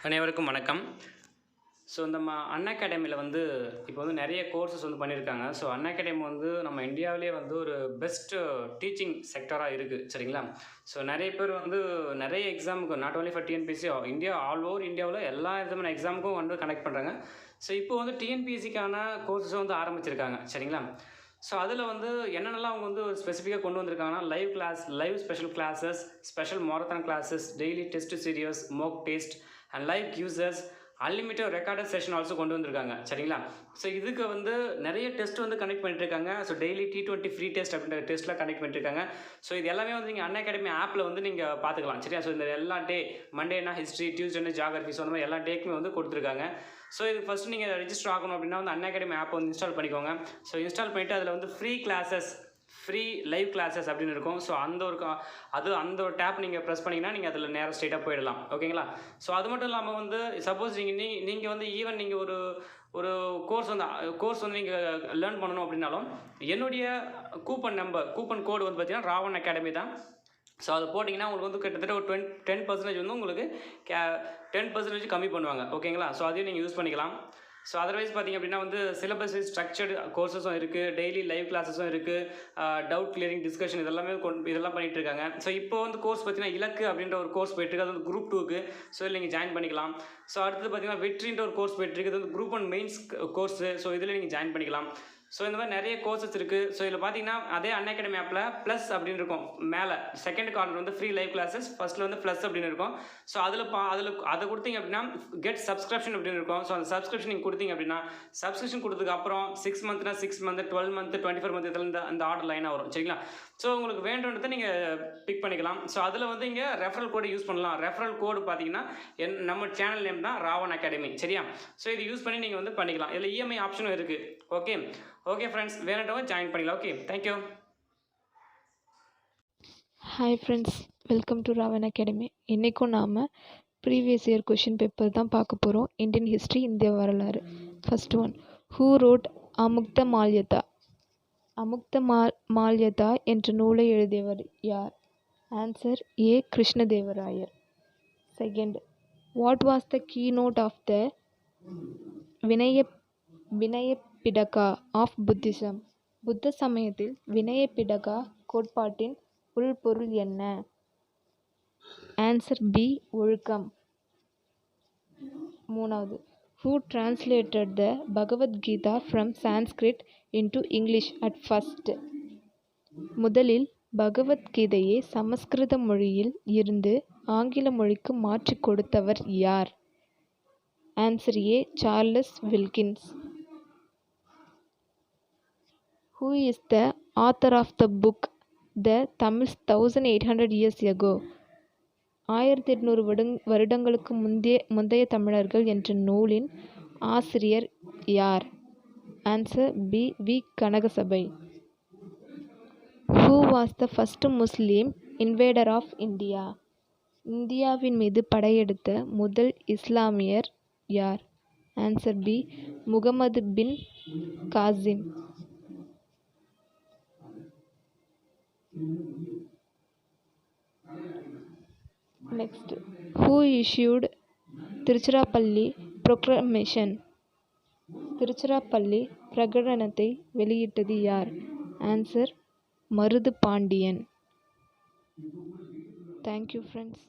அனைவருக்கும் வணக்கம். ஸோ நம்ம அன்அகாடமியில் இப்போ நிறைய கோர்சஸ் பண்ணியிருக்காங்க. ஸோ அன்அகாடமி நம்ம இந்தியாவிலேயே ஒரு பெஸ்ட் டீச்சிங் செக்டராக இருக்குது, சரிங்களா? ஸோ நிறைய பேர் நிறைய எக்ஸாமுக்கு not only for TNPSC, India all over இந்தியாவில் எல்லா விதமான எக்ஸாமுக்கும் கனெக்ட் பண்ணுறாங்க. ஸோ இப்போ டிஎன்பிஎஸ்சிக்கான கோர்சஸ் ஆரம்பிச்சிருக்காங்க, சரிங்களா? ஸோ அதில் என்னென்னலாம் அவங்க ஒரு ஸ்பெசிஃபிக்காக கொண்டு வந்திருக்காங்கன்னா, live special classes, special marathon classes, daily test series, mock test and live quizzes, unlimited recorded session also கொண்டு வந்திருக்காங்க, சரிங்களா? ஸோ இதுக்கு நிறைய டெஸ்ட் கனெக்ட் பண்ணிட்டு இருக்காங்க. So daily T20 free test அப்படின்ற டெஸ்ட்லாம் கனெக்ட் பண்ணிட்டுருக்காங்க. ஸோ இது எல்லாமே நீங்கள் அன்அகாடமி ஆப்பில் நீங்கள் பார்த்துக்கலாம், சரியா? ஸோ இந்த எல்லா டே, மண்டேனா ஹிஸ்ட்ரி, டியூஸ்டேனா ஜியாகிரஃபி, ஸோ அந்த மாதிரி எல்லா டேக்குமே கொடுத்துருக்காங்க. ஸோ இது ஃபஸ்ட்டு நீங்கள் ரெஜிஸ்டர் ஆகணும் அப்படின்னா அன்அகாடமி ஆப் இன்ஸ்டால் பண்ணிக்கோங்க. ஸோ இன்ஸ்டால் பண்ணிவிட்டு அதில் free classes, free live classes அப்படின்னு இருக்கும். ஸோ அந்த ஒரு டேப் நீங்கள் ப்ரெஸ் பண்ணிங்கன்னா நீங்கள் அதில் நேராக ஸ்ட்ரெயிட்டாக போயிடலாம், ஓகேங்களா? ஸோ அது மட்டும் இல்லாமல் சப்போஸ் நீங்கள் ஈவன் நீங்கள் ஒரு கோர்ஸ் நீங்கள் லேர்ன் பண்ணணும் அப்படின்னாலும் என்னுடைய கூப்பன் கோடு பார்த்தீங்கன்னா ராவன் அகாடமி தான். ஸோ அது போட்டிங்கன்னா உங்களுக்கு கிட்டத்தட்ட ஒரு 10% உங்களுக்கு 10% கம்மி பண்ணுவாங்க, ஓகேங்களா? ஸோ அதையும் நீங்கள் யூஸ் பண்ணிக்கலாம். ஸோ அதர்வைஸ் பார்த்திங்க அப்படின்னா சிலபஸ் ஸ்ட்ரக்சர்டு கோர்சஸும் இருக்குது, டெய்லி லைவ் கிளாஸஸும் இருக்குது, டவுட் கிளியரிங் டிஸ்கஷன் இதெல்லாம் பண்ணிகிட்டு இருக்காங்க. ஸோ இப்போ கோர்ஸ் பார்த்தீங்கன்னா இலக்கு அப்படின்ற ஒரு கோர்ஸ் போயிட்டுருக்கு, அது Group-II. ஸோ இதில் நீங்கள் ஜாயின் பண்ணிக்கலாம். ஸோ அடுத்தது பார்த்தீங்கன்னா VETRIன்ற ஒரு கோர்ஸ் போயிட்டுருக்கு, அது Group-I Mains கோர்ஸு. ஸோ இதில் நீங்கள் ஜாயின் பண்ணிக்கலாம். ஸோ இந்த மாதிரி நிறைய கோர்சஸ் இருக்குது. ஸோ இதில் பார்த்தீங்கன்னா அதே அன்அகாடமி ஆப்பில் ப்ளஸ் அப்படின்னு இருக்கும், மேலே second corner free live classes, ஃபஸ்ட்டில் ப்ளஸ் அப்படின்னு இருக்கும். ஸோ அதை கொடுத்தீங்க அப்படின்னா கெட் சப்ஸ்கிரிப்ஷன் அப்படின்னு இருக்கும். ஸோ அந்த சப்ஸ்கிரிப்ஷன் நீங்கள் கொடுத்தீங்க அப்படின்னா சப்ஸ்கிரிப்ஷன் கொடுத்ததுக்கு அப்புறம் 6 மந்த்னா 6 மந்த், 12 மந்த், 24 மந்த் இதில் அந்த ஆர்டர் லைனாக வரும், சரிங்களா? ஸோ உங்களுக்கு வேண்டுன்றதை நீங்கள் பிக் பண்ணிக்கலாம். ஸோ அதில் இங்கே ரெஃபரல் கோடு யூஸ் பண்ணலாம். ரெஃபரல் கோடு பார்த்தீங்கன்னா நம்ம சேனல் நேம் தான் ராவன் அகாடமி, சரியா? ஸோ இது யூஸ் பண்ணி நீங்கள் பண்ணிக்கலாம். இதில் இஎம்ஐ ஆப்ஷனும் இருக்குது, ஓகே ஃப்ரெண்ட்ஸ், வேணுன்றவங்க ஜாயின் பண்ணிக்கலாம். Okay, thank you. Hi friends, welcome to Raavan academy. இன்றைக்கும் நாம் ப்ரீவியஸ் இயர் கொஷின் பேப்பர் தான் பார்க்க போகிறோம். இந்தியன் ஹிஸ்ட்ரி, இந்திய வரலாறு. First one, who wrote Amuktamalyada? Amuktamalyada என்ற நூலை எழுதியவர் யார்? Answer A. Krishnadevarayar. Second, what was the key note of the Vinayapitaka of Buddhism? புத்த சமயத்தில் வினயபிடகா கோட்பாட்டின் உள்பொருள் என்ன? Answer B. ஒழுக்கம். மூணாவது, who translated the Bhagavad Gita from Sanskrit into English at first? முதலில் பகவத்கீதையை சமஸ்கிருத மொழியில் இருந்து ஆங்கில மொழிக்கு மாற்றி கொடுத்தவர் யார்? Answer A. Charles Wilkins. Who is the author of the book The Tamils 1800 Years Ago? 1800 வருடங்களுக்கு முந்தைய தமிழர்கள் என்ற நூலின் ஆசிரியர் யார்? Answer P. V. Kanakasabai. Who was the first Muslim invader of India? இந்தியாவின் மீது படையெடுத்த முதல் இஸ்லாமியர் யார்? Answer B. Muhammad bin Qasim. Next, who issued Tiruchirappalli proclamation? Tiruchirappalli பிரகடனத்தை வெளியிட்டது யார்? Answer Marudhu Pandiyan. Thank you friends.